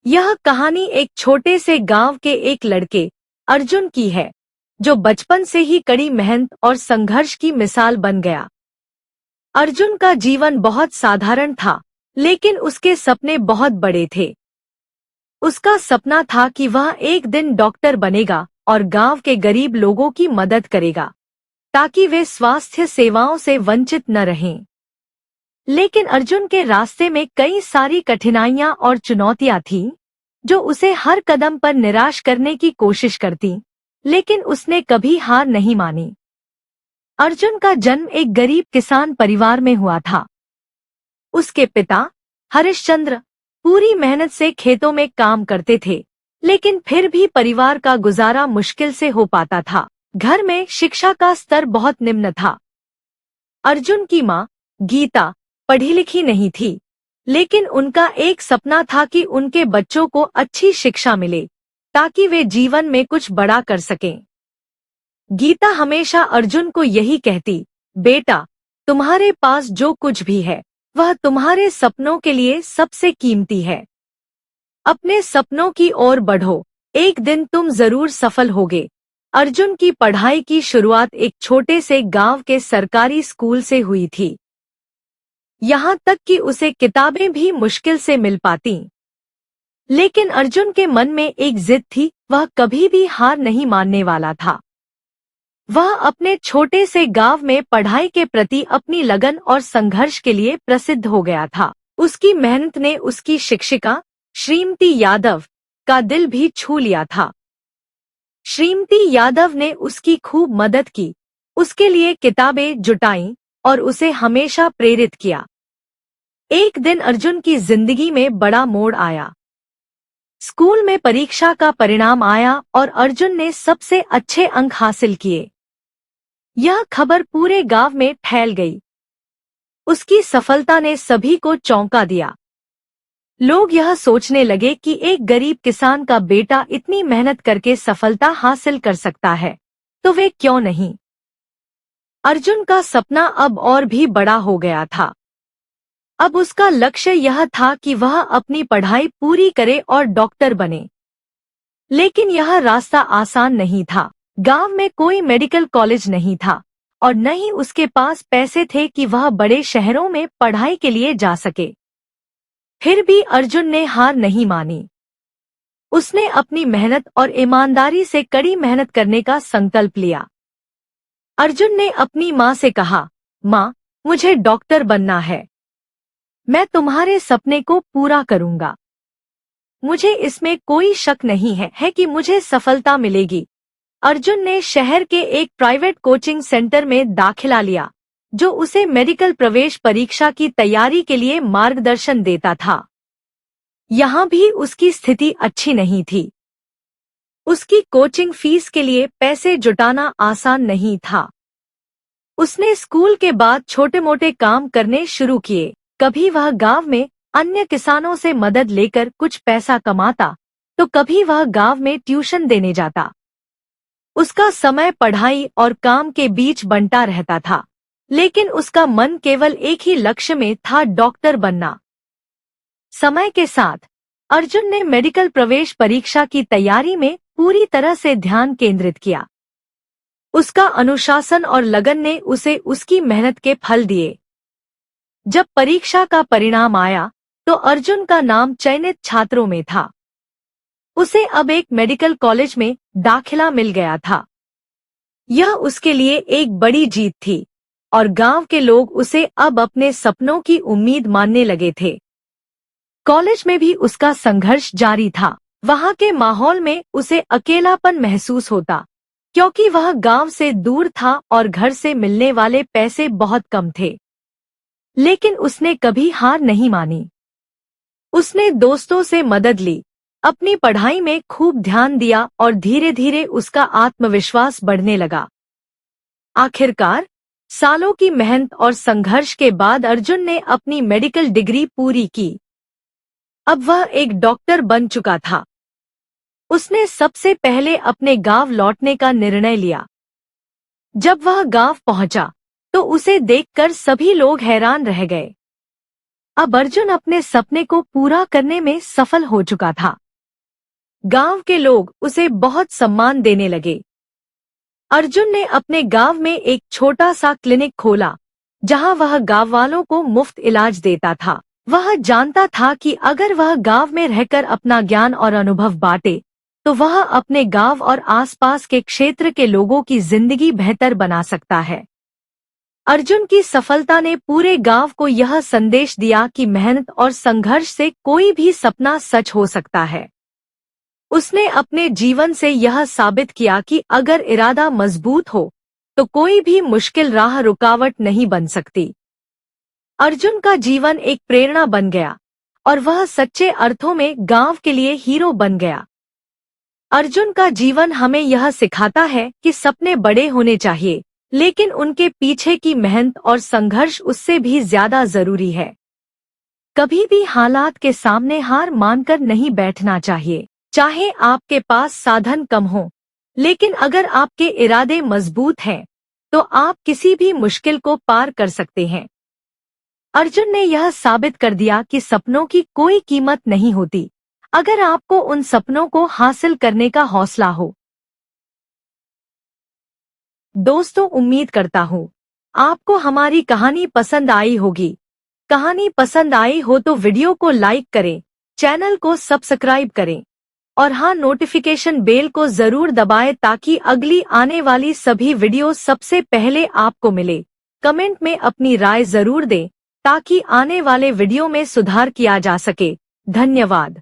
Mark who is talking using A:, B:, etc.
A: यह कहानी एक छोटे से गांव के एक लड़के अर्जुन की है, जो बचपन से ही कड़ी मेहनत और संघर्ष की मिसाल बन गया। अर्जुन का जीवन बहुत साधारण था, लेकिन उसके सपने बहुत बड़े थे। उसका सपना था कि वह एक दिन डॉक्टर बनेगा और गांव के गरीब लोगों की मदद करेगा, ताकि वे स्वास्थ्य सेवाओं से वंचित न रहें। लेकिन अर्जुन के रास्ते में कई सारी कठिनाइयां और चुनौतियां थीं, जो उसे हर कदम पर निराश करने की कोशिश करती, लेकिन उसने कभी हार नहीं मानी। अर्जुन का जन्म एक गरीब किसान परिवार में हुआ था। उसके पिता हरिश्चंद्र पूरी मेहनत से खेतों में काम करते थे, लेकिन फिर भी परिवार का गुजारा मुश्किल से हो पाता था। घर में शिक्षा का स्तर बहुत निम्न था। अर्जुन की मां गीता पढ़ी लिखी नहीं थी, लेकिन उनका एक सपना था कि उनके बच्चों को अच्छी शिक्षा मिले, ताकि वे जीवन में कुछ बड़ा कर सकें। गीता हमेशा अर्जुन को यही कहती, बेटा, तुम्हारे पास जो कुछ भी है, वह तुम्हारे सपनों के लिए सबसे कीमती है। अपने सपनों की ओर बढ़ो, एक दिन तुम जरूर सफल होगे। अर्जुन की पढ़ाई की शुरुआत एक छोटे से गांव के सरकारी स्कूल से हुई थी। यहाँ तक कि उसे किताबें भी मुश्किल से मिल पातीं। लेकिन अर्जुन के मन में एक जिद थी, वह कभी भी हार नहीं मानने वाला था। वह अपने छोटे से गांव में पढ़ाई के प्रति अपनी लगन और संघर्ष के लिए प्रसिद्ध हो गया था। उसकी मेहनत ने उसकी शिक्षिका श्रीमती यादव का दिल भी छू लिया था। श्रीमती यादव ने उसकी खूब मदद की, उसके लिए किताबें जुटाईं और उसे हमेशा प्रेरित किया। एक दिन अर्जुन की जिंदगी में बड़ा मोड़ आया। स्कूल में परीक्षा का परिणाम आया और अर्जुन ने सबसे अच्छे अंक हासिल किए। यह खबर पूरे गांव में फैल गई। उसकी सफलता ने सभी को चौंका दिया। लोग यह सोचने लगे कि एक गरीब किसान का बेटा इतनी मेहनत करके सफलता हासिल कर सकता है, तो वे क्यों नहीं। अर्जुन का सपना अब और भी बड़ा हो गया था। अब उसका लक्ष्य यह था कि वह अपनी पढ़ाई पूरी करे और डॉक्टर बने। लेकिन यह रास्ता आसान नहीं था। गांव में कोई मेडिकल कॉलेज नहीं था और न ही उसके पास पैसे थे कि वह बड़े शहरों में पढ़ाई के लिए जा सके। फिर भी अर्जुन ने हार नहीं मानी। उसने अपनी मेहनत और ईमानदारी से कड़ी मेहनत करने का संकल्प लिया। अर्जुन ने अपनी माँ से कहा, माँ, मुझे डॉक्टर बनना है। मैं तुम्हारे सपने को पूरा करूंगा। मुझे इसमें कोई शक नहीं है कि मुझे सफलता मिलेगी। अर्जुन ने शहर के एक प्राइवेट कोचिंग सेंटर में दाखिला लिया, जो उसे मेडिकल प्रवेश परीक्षा की तैयारी के लिए मार्गदर्शन देता था। यहाँ भी उसकी स्थिति अच्छी नहीं थी। उसकी कोचिंग फीस के लिए पैसे जुटाना आसान नहीं था। उसने स्कूल के बाद छोटे मोटे काम करने शुरू किए। कभी वह गांव में अन्य किसानों से मदद लेकर कुछ पैसा कमाता, तो कभी वह गांव में ट्यूशन देने जाता। उसका समय पढ़ाई और काम के बीच बंटा रहता था, लेकिन उसका मन केवल एक ही लक्ष्य में था, डॉक्टर बनना। समय के साथ अर्जुन ने मेडिकल प्रवेश परीक्षा की तैयारी में पूरी तरह से ध्यान केंद्रित किया। उसका अनुशासन और लगन ने उसे उसकी मेहनत के फल दिए। जब परीक्षा का परिणाम आया, तो अर्जुन का नाम चयनित छात्रों में था। उसे अब एक मेडिकल कॉलेज में दाखिला मिल गया था। यह उसके लिए एक बड़ी जीत थी और गांव के लोग उसे अब अपने सपनों की उम्मीद मानने लगे थे। कॉलेज में भी उसका संघर्ष जारी था। वहां के माहौल में उसे अकेलापन महसूस होता, क्योंकि वह गांव से दूर था और घर से मिलने वाले पैसे बहुत कम थे। लेकिन उसने कभी हार नहीं मानी। उसने दोस्तों से मदद ली, अपनी पढ़ाई में खूब ध्यान दिया और धीरे धीरे उसका आत्मविश्वास बढ़ने लगा। आखिरकार सालों की मेहनत और संघर्ष के बाद अर्जुन ने अपनी मेडिकल डिग्री पूरी की। अब वह एक डॉक्टर बन चुका था। उसने सबसे पहले अपने गांव लौटने का निर्णय लिया। जब वह गांव पहुंचा, तो उसे देखकर सभी लोग हैरान रह गए। अब अर्जुन अपने सपने को पूरा करने में सफल हो चुका था। गांव के लोग उसे बहुत सम्मान देने लगे। अर्जुन ने अपने गांव में एक छोटा सा क्लिनिक खोला, जहां वह गांव वालों को मुफ्त इलाज देता था। वह जानता था कि अगर वह गांव में रहकर अपना ज्ञान और अनुभव बांटे, तो वह अपने गांव और आसपास के क्षेत्र के लोगों की जिंदगी बेहतर बना सकता है। अर्जुन की सफलता ने पूरे गांव को यह संदेश दिया कि मेहनत और संघर्ष से कोई भी सपना सच हो सकता है। उसने अपने जीवन से यह साबित किया कि अगर इरादा मजबूत हो, तो कोई भी मुश्किल राह रुकावट नहीं बन सकती। अर्जुन का जीवन एक प्रेरणा बन गया और वह सच्चे अर्थों में गांव के लिए हीरो बन गया। अर्जुन का जीवन हमें यह सिखाता है कि सपने बड़े होने चाहिए, लेकिन उनके पीछे की मेहनत और संघर्ष उससे भी ज्यादा जरूरी है। कभी भी हालात के सामने हार मानकर नहीं बैठना चाहिए। चाहे आपके पास साधन कम हो, लेकिन अगर आपके इरादे मजबूत हैं, तो आप किसी भी मुश्किल को पार कर सकते हैं। अर्जुन ने यह साबित कर दिया कि सपनों की कोई कीमत नहीं होती, अगर आपको उन सपनों को हासिल करने का हौसला हो। दोस्तों, उम्मीद करता हूँ आपको हमारी कहानी पसंद आई होगी। कहानी पसंद आई हो तो वीडियो को लाइक करें, चैनल को सब्सक्राइब करें और हाँ, नोटिफिकेशन बेल को जरूर दबाएं ताकि अगली आने वाली सभी वीडियो सबसे पहले आपको मिले। कमेंट में अपनी राय जरूर दें ताकि आने वाले वीडियो में सुधार किया जा सके। धन्यवाद।